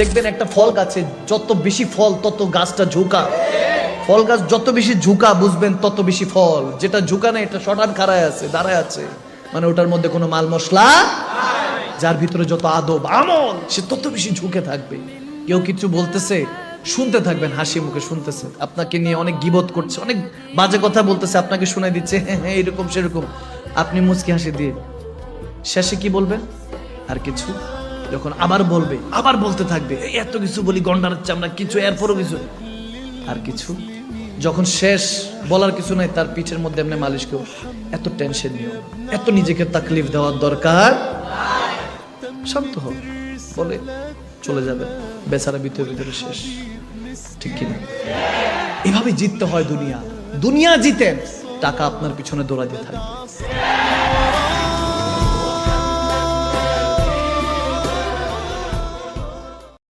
দেখবেন একটা ফল গাছে যত বেশি ফল তত গাছটা ঝুঁকা, ফল গাছ যত বেশি ঝুঁকা বুঝবেন তত বেশি ফল। যেটা ঝুঁকা না এটা শটান খাড়ায় আছে, দাঁড়ায় আছে, মানে ওটার মধ্যে কোনো মাল মশলা, যার ভিতরে যত আদব আমল সে তত বেশি ঝুঁকে থাকবে। কেউ কিছু বলতেছে শুনতে থাকবেন, হাসি মুখে শুনতেছে, আপনাকে নিয়ে অনেক গীবত করছে, অনেক বাজে কথা বলতেছে, আপনাকে শোনাই দিচ্ছে, হ্যাঁ এরকম সেরকম, আপনি মুচকি হাসি দিয়ে শেষে কি বলবেন? আর কিছু। যখন আবার বলবে আবার বলতে থাকবে, এত কিছু বলি গন্ডার চামড়া কিছু, এরপরও কিছু, আর কিছু। যখন শেষ বলার কিছু নাই, তার পিঠের মধ্যে এমনি মালিশ কেউ, এত টেনশন নিও, এত নিজেকে তাকলিফ দেওয়ার দরকার, শান্ত হোক বলে চলে যাবে, বেচারা ভিতরে ভিতরে শেষ। ঠিক কিনা? এভাবে জিততে হয় দুনিয়া। দুনিয়া জিতেন, টাকা আপনার পিছনে দৌড়াতে থাকবে।